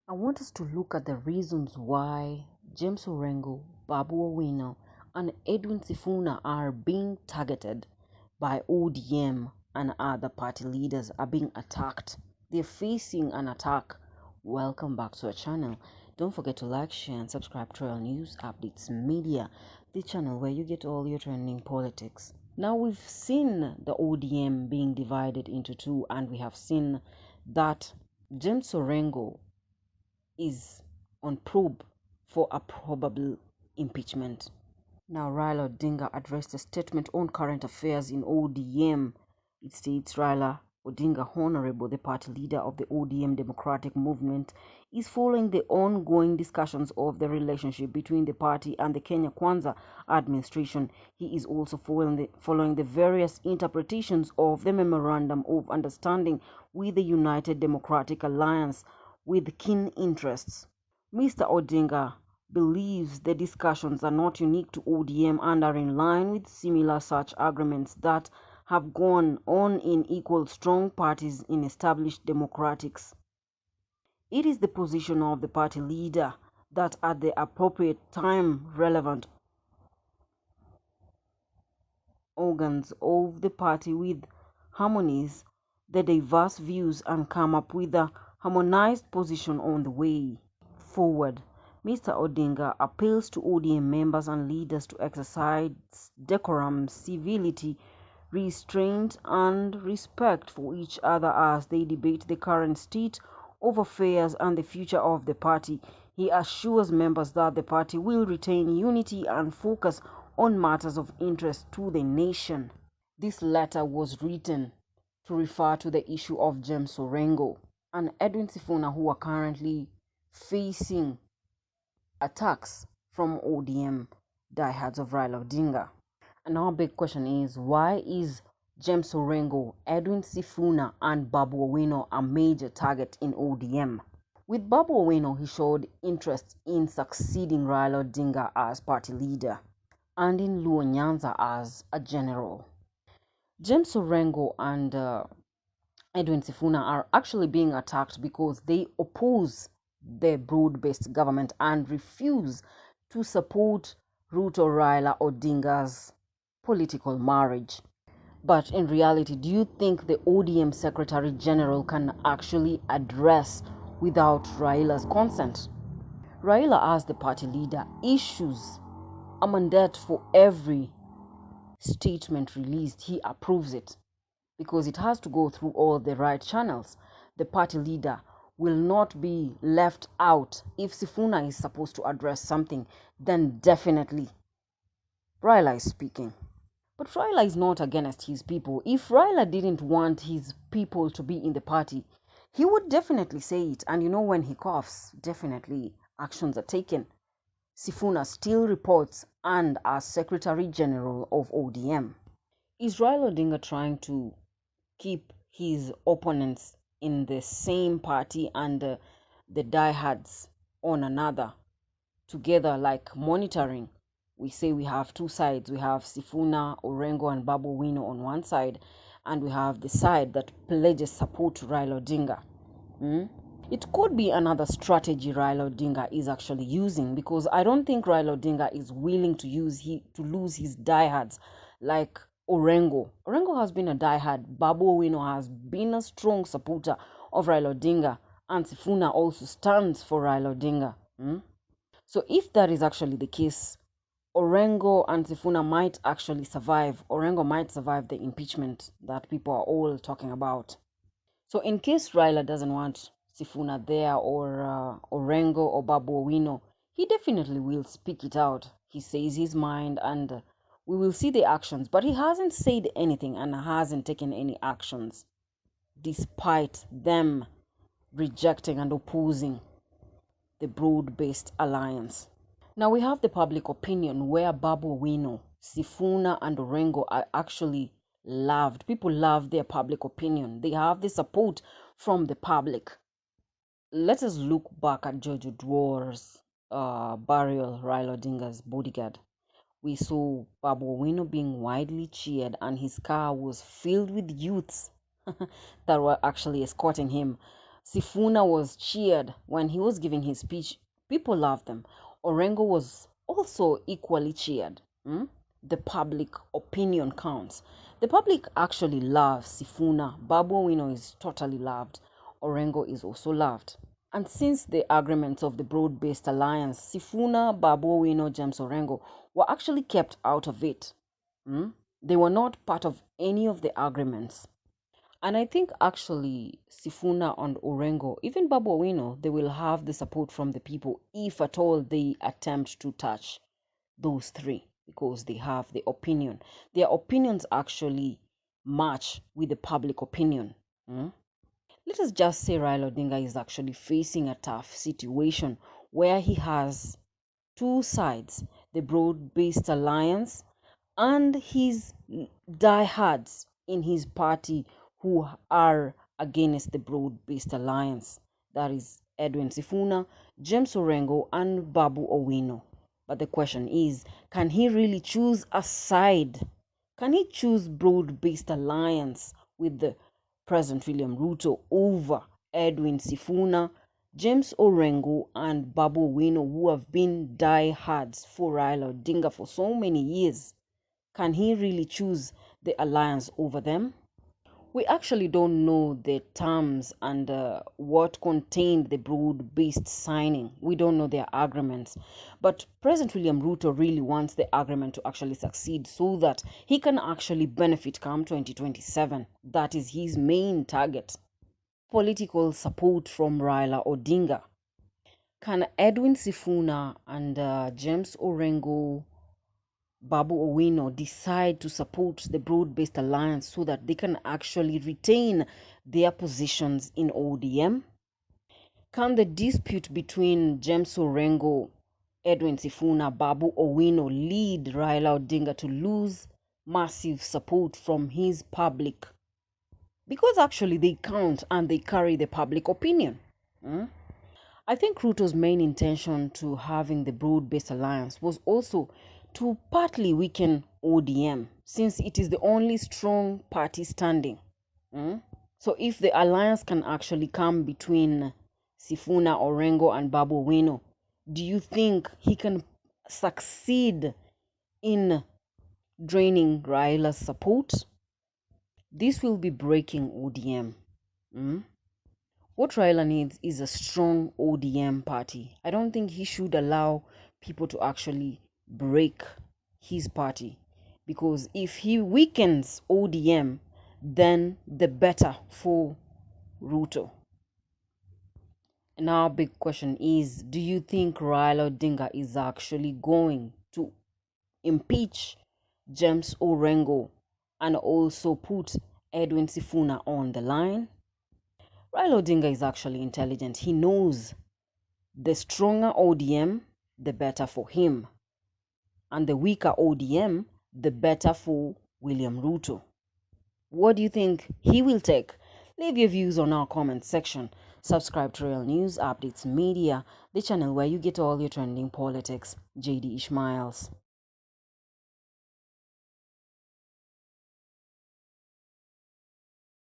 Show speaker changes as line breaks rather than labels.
I want us to look at the reasons why James Orengo, Babu Owino, and Edwin Sifuna are being targeted by ODM and other party leaders are being attacked. They're facing an attack. Welcome back to our channel. Don't forget to like, share, and subscribe to our news updates media, the channel where you get all your trending politics. Now we've seen the ODM being divided into two, and we have seen that James Orengo is on probe for a probable impeachment. Now, Raila Odinga addressed a statement on current affairs in ODM. It states Raila Odinga, Honorable, the party leader of the ODM Democratic Movement, is following the ongoing discussions of the relationship between the party and the Kenya Kwanza administration. He is also following the various interpretations of the Memorandum of Understanding with the United Democratic Alliance with keen interests. Mr. Odinga believes the discussions are not unique to ODM and are in line with similar such agreements that have gone on in equal strong parties in established democratics. It is the position of the party leader that at the appropriate time relevant organs of the party with harmonize the diverse views and come up with a harmonized position on the way forward. Mr. Odinga appeals to ODM members and leaders to exercise decorum, civility, restraint, and respect for each other as they debate the current state of affairs and the future of the party. He assures members that the party will retain unity and focus on matters of interest to the nation. This letter was written to refer to the issue of James Orengo and Edwin Sifuna, who are currently facing attacks from ODM diehards of Raila Odinga. And our big question is, why is James Orengo, Edwin Sifuna, and Babu Owino a major target in ODM? With Babu Owino, he showed interest in succeeding Raila Odinga as party leader and in Luo Nyanza as a general. James Orengo and Edwin Sifuna are actually being attacked because they oppose the broad-based government and refuse to support Ruto Raila Odinga's political marriage. But in reality, do you think the ODM Secretary General can actually address without Raila's consent? Raila, as the party leader, issues a mandate for every statement released. He approves it because it has to go through all the right channels. The party leader will not be left out. If Sifuna is supposed to address something, then definitely Raila is speaking. But Raila is not against his people. If Raila didn't want his people to be in the party, he would definitely say it. And you know, when he coughs, definitely actions are taken. Sifuna still reports and as Secretary General of ODM. Is Raila Odinga trying to keep his opponents in the same party and the diehards on another together, like monitoring? We say we have two sides. We have Sifuna, Orengo, and Babu Owino on one side, and we have the side that pledges support to Raila Odinga. It could be another strategy Raila Odinga is actually using, because I don't think Raila Odinga is willing to lose his diehards like Orengo. Orengo has been a diehard. Babu Owino has been a strong supporter of Raila Odinga, and Sifuna also stands for Raila Odinga. So if that is actually the case, Orengo and Sifuna might actually survive. Orengo might survive the impeachment that people are all talking about. So in case Raila doesn't want Sifuna there, or Orengo or Babu Owino, he definitely will speak it out. He says his mind and we will see the actions. But he hasn't said anything and hasn't taken any actions, despite them rejecting and opposing the broad-based alliance. Now we have the public opinion where Babu Owino, Sifuna, and Orengo are actually loved. People love their public opinion. They have the support from the public. Let us look back at George Odwor's burial, Raila Odinga's bodyguard. We saw Babu Owino being widely cheered, and his car was filled with youths that were actually escorting him. Sifuna was cheered when he was giving his speech. People loved them. Orengo was also equally cheered. The public opinion counts. The public actually loves Sifuna. Babu Owino is totally loved. Orengo is also loved. And since the agreements of the broad-based alliance, Sifuna, Babu Owino, James Orengo were actually kept out of it. They were not part of any of the agreements. And I think actually Sifuna and Orengo, even Babu Owino, they will have the support from the people if at all they attempt to touch those three, because they have the opinion. Their opinions actually match with the public opinion. Let us just say Raila Odinga is actually facing a tough situation where he has two sides, the broad-based alliance and his diehards in his party who are against the broad-based alliance. That is Edwin Sifuna, James Orengo, and Babu Owino. But the question is, can he really choose a side? Can he choose broad-based alliance with the President William Ruto over Edwin Sifuna, James Orengo, and Babu Owino, who have been diehards for Raila Odinga for so many years? Can he really choose the alliance over them? We actually don't know the terms and what contained the broad-based signing. We don't know their agreements. But President William Ruto really wants the agreement to actually succeed so that he can actually benefit come 2027. That is his main target. Political support from Raila Odinga. Can Edwin Sifuna and James Orengo, Babu Owino decide to support the broad-based alliance so that they can actually retain their positions in ODM? Can the dispute between James Orengo, Edwin Sifuna, Babu Owino lead Raila Odinga to lose massive support from his public? Because actually they count and they carry the public opinion. I think Ruto's main intention to having the broad-based alliance was also to partly weaken ODM, since it is the only strong party standing. So if the alliance can actually come between Sifuna, Orengo, and Babu Owino, do you think he can succeed in draining Raila's support? This will be breaking ODM. What Raila needs is a strong ODM party. I don't think he should allow people to actually break his party, because if he weakens ODM, then the better for Ruto. And our big question is, do you think Raila Odinga is actually going to impeach James Orengo and also put Edwin Sifuna on the line? Raila Odinga is actually intelligent. He knows the stronger ODM, the better for him. And the weaker ODM, the better for William Ruto. What do you think he will take? Leave your views on our comment section. Subscribe to Real News Updates Media, the channel where you get all your trending politics. JD Ishmaels.